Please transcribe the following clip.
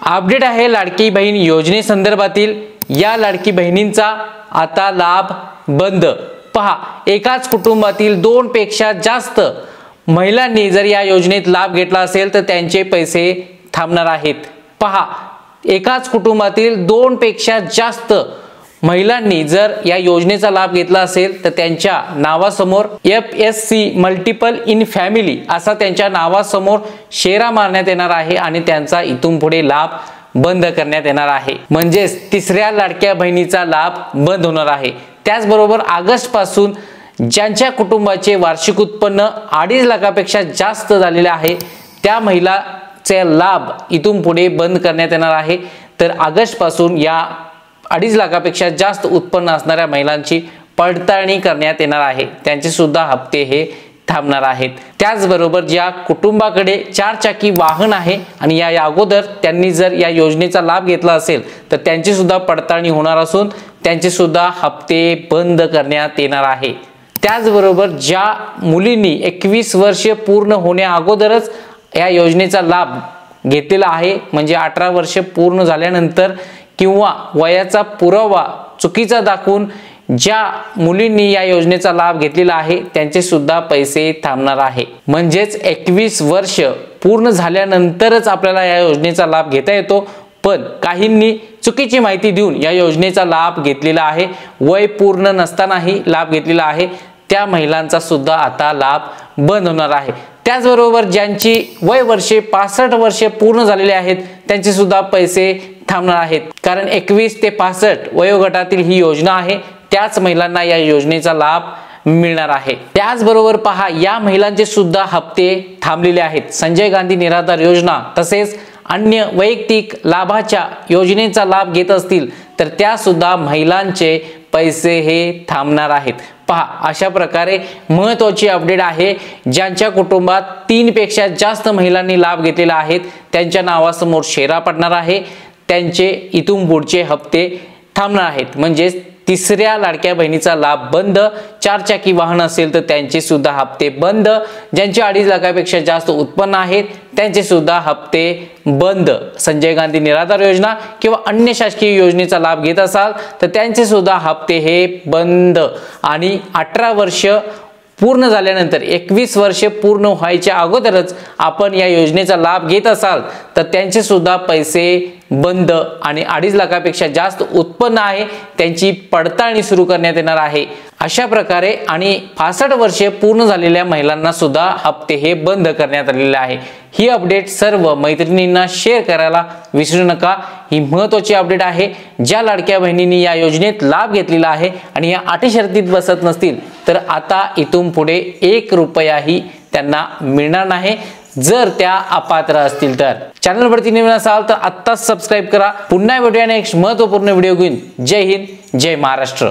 Update आहे लाडकी बहीण योजनेसंदर्भातील। या लाडकी बहिणींचा आता लाभ बंद। पहा, एकाच कुटुंबातील 2 पेक्षा जास्त महिलांनी जर या योजनेत लाभ घेतला असेल तर त्यांचे पैसे थांबणार आहेत। पहा, एकाच कुटुंबातील 2 पेक्षा जास्त महिलांनी जर या योजनेचा लाभ घेतला असेल तर त्यांच्या नावासमोर FSC मल्टिपल इन फॅमिली असा त्यांच्या नावासमोर शेरा मारण्यात येणार आहे आणि त्यांचा इथून पुढे लाभ बंद करण्यात येणार आहे। म्हणजेच तिसऱ्या लाडक्या बहिणीचा लाभ बंद होणार आहे। त्याचबरोबर ऑगस्ट पासून ज्यांच्या कुटुंबाचे वार्षिक उत्पन्न 2.5 लाखापेक्षा जास्त झालेले आहे त्या महिलाचे लाभ इथून पुढे बंद करण्यात येणार आहे। तर ऑगस्ट पासून या 2.5 लाखापेक्षा जास्त उत्पन्न असणाऱ्या महिलांची पडताळणी करण्यात येणार आहे। त्यांचे सुद्धा हप्ते हे थांबणार आहेत। त्याचबरोबर ज्या कुटुंबाकडे 4 चाकी वाहन आहे आणि या अगोदर त्यांनी जर या योजनेचा लाभ घेतला असेल तर त्यांची सुद्धा पडताळणी होणार असून त्यांचे सुद्धा हप्ते बंद करण्यात येणार आहे। त्याचबरोबर ज्या मुलींनी 21 वर्षे पूर्ण होण्या अगोदरच या योजनेचा लाभ घेतलेला आहे, म्हणजे 18 वर्षे पूर्ण झाल्यानंतर किंवा वयाचा पुरावा चुकीचा दाखवून ज्या मुलींनी या योजनेचा लाभ घेतलेला आहे त्यांचे सुद्धा पैसे थांबणार आहे। म्हणजेच 21 वर्ष पूर्ण झाल्यानंतरच आपल्याला या योजनेचा लाभ घेता येतो, पण काहींनी चुकीची माहिती देऊन या योजनेचा लाभ घेतलेला आहे, वय पूर्ण नसतानाही लाभ घेतलेला आहे, त्या महिलांचा सुद्धा आता लाभ बंद होणार आहे। त्याचबरोबर ज्यांची वय वर्षे 65 वर्षे पूर्ण झालेले आहेत त्यांचे सुद्धा पैसे थांबणार आहेत, कारण 21 ते 65 वयोगटातील ही योजना आहे, त्याच महिलांना या योजनेचा लाभ मिळणार आहे। त्याचबरोबर पहा, या महिलांचे सुद्धा हप्ते थांबलेले आहेत। संजय गांधी निराधार योजना तसेच अन्य वैयक्तिक लाभाच्या योजनेचा लाभ घेत असतील तर त्या सुद्धा महिलांचे पैसे हे थांबणार आहेत। पहा, अशा प्रकारे महत्त्वाची अपडेट आहे। ज्यांच्या कुटुंबात 3 पेक्षा जास्त महिलांनी लाभ घेतलेला आहे त्यांच्या नावासमोर शेरा पडणार आहे, त्यांचे इथून पुढचे हप्ते थांबणार आहेत। म्हणजे तिसऱ्या लाडक्या बहिणीचा लाभ बंद। 4 चाकी वाहन असेल तर त्यांचे सुद्धा हप्ते बंद। ज्यांचे 2.5 लाखापेक्षा जास्त उत्पन्न आहे त्यांचे सुद्धा हप्ते बंद। संजय गांधी निराधार योजना किंवा अन्य शासकीय योजनेचा लाभ घेत असाल तर त्यांचे सुद्धा हप्ते हे बंद। आणि 18 वर्ष पूर्ण झाल्यानंतर 21 वर्षे पूर्ण व्हायच्या अगोदरच आपण या योजनेचा लाभ घेत असाल तर त्यांचे सुद्धा पैसे बंद। आणि 2.5 लाखापेक्षा जास्त उत्पन्न आहे त्यांची पडताळणी सुरू करण्यात येणार आहे। अशा प्रकारे आणि 65 वर्षे पूर्ण झालेल्या महिलांना सुद्धा हप्ते हे बंद करण्यात आलेले आहे। ही अपडेट सर्व मैत्रिणींना शेअर करायला विसरू नका। ही महत्त्वाची अपडेट आहे। ज्या लाडक्या बहिणींनी या योजनेत लाभ घेतलेला आहे आणि या अटी शर्तीत बसत नसतील तर आता इथून पुढे 1 रुपयाही त्यांना मिळणार नाही जर त्या अपात्र असतील तर। चॅनलवरती नवीन असाल तर आत्ताच सबस्क्राइब करा। पुन्हा भेटूया नेक्स्ट महत्त्वपूर्ण व्हिडिओ घेऊन। जय हिंद, जय महाराष्ट्र।